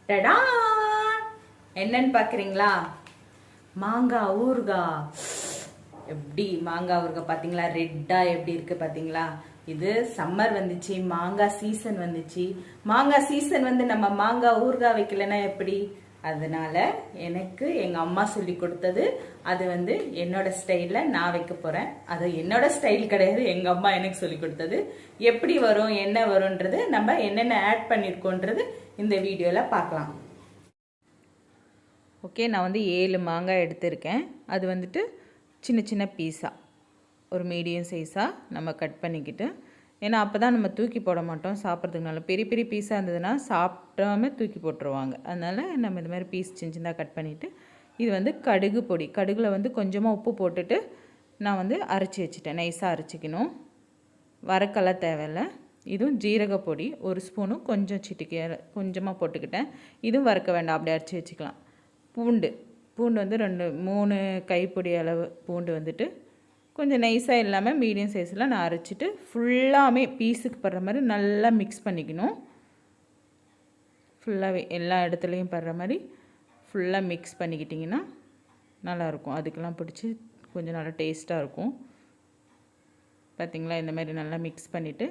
டடா! என்னன்னு பாக்குறீங்களா? மாங்காய் ஊறுகாய். எப்படி மாங்காய் ஊறுகாய் பாத்தீங்களா? ரெட்டா எப்படி இருக்கு பாத்தீங்களா? இது சம்மர் வந்துச்சு, மாங்காய் சீசன் வந்துச்சு. மாங்காய் சீசன் வந்து நம்ம மாங்காய் ஊறுகாய் வைக்கலன்னா எப்படி? அதனால எனக்கு எங்க அம்மா சொல்லி கொடுத்தது. அது வந்து என்னோட ஸ்டைல்ல நான் வைக்க போறேன். அது என்னோட ஸ்டைல் கிடையாது, எங்க அம்மா எனக்கு சொல்லி கொடுத்தது. எப்படி வரும், என்ன வரும்ன்றது, நம்ம என்னென்ன ஆட் பண்ணிருக்கோன்றது இந்த வீடியோல பார்க்கலாம். ஓகே, நான் வந்து 7 மாங்காய் எடுத்திருக்கேன். அது வந்துட்டு சின்ன சின்ன பீஸாக ஒரு மீடியம் சைஸாக நம்ம கட் பண்ணிக்கிட்டு, ஏன்னா அப்போ தான் நம்ம தூக்கி போட மாட்டோம் சாப்பிட்றதுக்குனால. பெரிய பெரிய பீஸாக இருந்ததுன்னா சாப்பிடாம தூக்கி போட்டுருவாங்க. அதனால் நம்ம இது மாதிரி பீஸ் சின்ன சின்னதாக கட் பண்ணிவிட்டு, இது வந்து கடுகு பொடி. கடுகில் வந்து கொஞ்சமாக உப்பு போட்டுட்டு நான் வந்து அரைச்சி வச்சுட்டேன். நைஸாக அரைச்சிக்கணும். வறுக்கலாம் தேவையில்லை. இதுவும் ஜீரக பொடி 1 ஸ்பூனும் கொஞ்சம் சிட்டிக்கை கொஞ்சமாக போட்டுக்கிட்டேன். இதுவும் வறுக்க வேண்டாம், அப்படியே அரைச்சி வச்சுக்கலாம். பூண்டு வந்து 3 கைப்பிடி அளவு பூண்டு வந்துட்டு கொஞ்சம் நைஸாக இல்லாமல் மீடியம் சைஸில் நான் அரைச்சிட்டு ஃபுல்லாமே பீஸுக்கு படுற மாதிரி நல்லா மிக்ஸ் பண்ணிக்கணும். ஃபுல்லாகவே எல்லா இடத்துலையும் படுற மாதிரி ஃபுல்லாக மிக்ஸ் பண்ணிக்கிட்டிங்கன்னா நல்லாயிருக்கும். அதுக்கெல்லாம் பிடிச்சி கொஞ்சம் நல்லா டேஸ்ட்டாக இருக்கும். பார்த்திங்களா? இந்த மாதிரி நல்லா மிக்ஸ் பண்ணிவிட்டு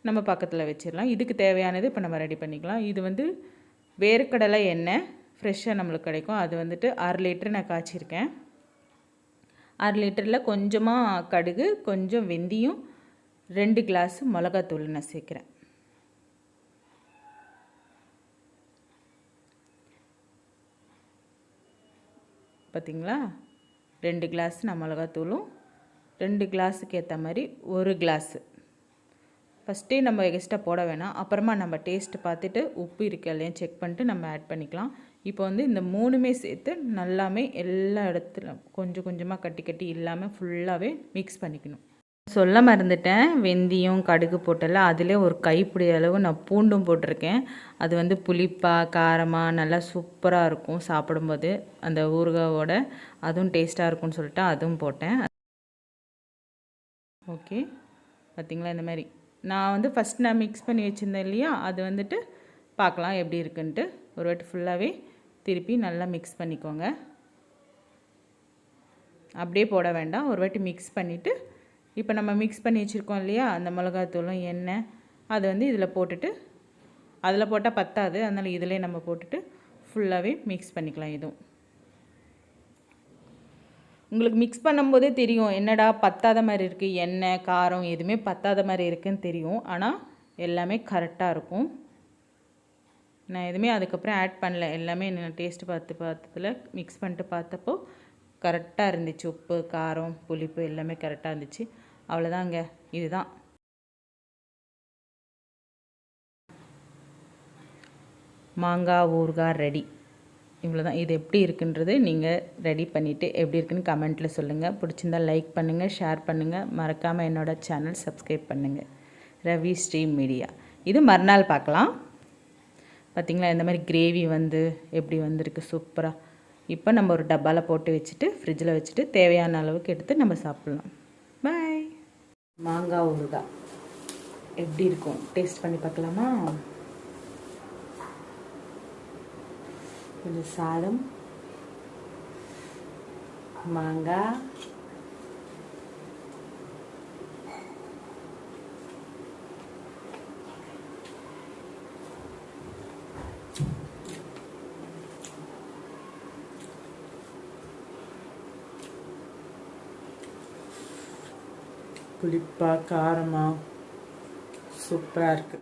நம்ம பக்கத்தில் வச்சிடலாம். இதுக்கு தேவையானது இப்போ நம்ம ரெடி பண்ணிக்கலாம். இது வந்து வேர்க்கடலை எண்ணெய் ஃப்ரெஷ்ஷாக நம்மளுக்கு கிடைக்கும். அது வந்துட்டு 1/2 லிட்டர் நான் காய்ச்சிருக்கேன். 1/2 லிட்டரில் கொஞ்சமாக கடுகு, கொஞ்சம் வெந்தயம், 2 கிளாஸ் மிளகாத்தூள் நான் சேர்க்குறேன். பார்த்திங்களா? 2 கிளாஸ் நான் மிளகாத்தூளும், 2 கிளாஸுக்கு ஏற்ற மாதிரி 1 கிளாஸு. ஃபஸ்ட்டே நம்ம எக்ஸ்ட்ரா போட வேணாம். அப்புறமா நம்ம டேஸ்ட்டு பார்த்துட்டு உப்பு இருக்கா இல்லையா செக் பண்ணிட்டு நம்ம ஆட் பண்ணிக்கலாம். இப்போ வந்து இந்த 3மே சேர்த்து நல்லாமே எல்லா இடத்துல கொஞ்சம் கொஞ்சமாக கட்டி இல்லாமல் ஃபுல்லாகவே மிக்ஸ் பண்ணிக்கணும். சொல்ல மறந்துட்டேன், வெந்தயம் கடுகு போட்டல அதிலே ஒரு கைப்பிடி அளவு நான் பூண்டும் போட்டிருக்கேன். அது வந்து புளிப்பாக காரமாக நல்லா சூப்பராக இருக்கும் சாப்பிடும்போது. அந்த ஊறுகாவோட அதுவும் டேஸ்ட்டாக இருக்கும்னு சொல்லிட்டு அதுவும் போட்டேன். ஓகே, பார்த்திங்களா? இந்த மாதிரி நான் வந்து ஃபஸ்ட் நான் மிக்ஸ் பண்ணி வச்சுருந்தேன் இல்லையா, அது வந்துட்டு பார்க்கலாம் எப்படி இருக்குன்ட்டு. ஒரு வாட்டி ஃபுல்லாகவே திருப்பி நல்லா மிக்ஸ் பண்ணிக்கோங்க. அப்படியே போட வேண்டாம், ஒரு வாட்டி மிக்ஸ் பண்ணிவிட்டு இப்போ நம்ம மிக்ஸ் பண்ணி வச்சுருக்கோம் இல்லையா அந்த மிளகாத்தூளும் எண்ணெய், அது வந்து இதில் போட்டுட்டு, அதில் போட்டால் பத்தாது, அதனால் இதிலே நம்ம போட்டுட்டு ஃபுல்லாகவே மிக்ஸ் பண்ணிக்கலாம். இதுவும் உங்களுக்கு மிக்ஸ் பண்ணும்போதே தெரியும், என்னடா பத்தாத மாதிரி இருக்குது, எண்ணெய் காரம் எதுவுமே பத்தாத மாதிரி இருக்குதுன்னு தெரியும். ஆனால் எல்லாமே கரெக்டாக இருக்கும். நான் எதுவுமே அதுக்கப்புறம் ஆட் பண்ணல, எல்லாமே நான் டேஸ்ட்டு பார்த்ததில் மிக்ஸ் பண்ணிட்டு பார்த்தப்போ கரெக்டாக இருந்துச்சு. உப்பு காரம் புளிப்பு எல்லாமே கரெக்டாக இருந்துச்சு. அவ்வளோதாங்க, இதுதான் மாங்காய் ஊறுகாய் ரெடி. இவ்வளோதான். இது எப்படி இருக்குன்றது நீங்கள் ரெடி பண்ணிவிட்டு எப்படி இருக்குன்னு கமெண்ட்டில் சொல்லுங்கள். பிடிச்சிருந்தால் லைக் பண்ணுங்கள், ஷேர் பண்ணுங்கள். மறக்காமல் என்னோடய சேனல் சப்ஸ்கிரைப் பண்ணுங்கள். Ravi stream media. இது மறுநாள் பார்க்கலாம். பார்த்திங்களா? இந்த மாதிரி கிரேவி வந்து எப்படி வந்திருக்கு சூப்பராக. இப்போ நம்ம ஒரு டப்பாவில் போட்டு வச்சுட்டு ஃப்ரிட்ஜில் வச்சுட்டு தேவையான அளவுக்கு எடுத்து நம்ம சாப்பிட்லாம். பாய். மாங்காய் ஊறுகாய் எப்படி இருக்கும் டேஸ்ட் பண்ணி பார்க்கலாமா? கொஞ்சம் சாதம், மாங்காய், புளிப்பா காரமாக சூப்பராக இருக்குது.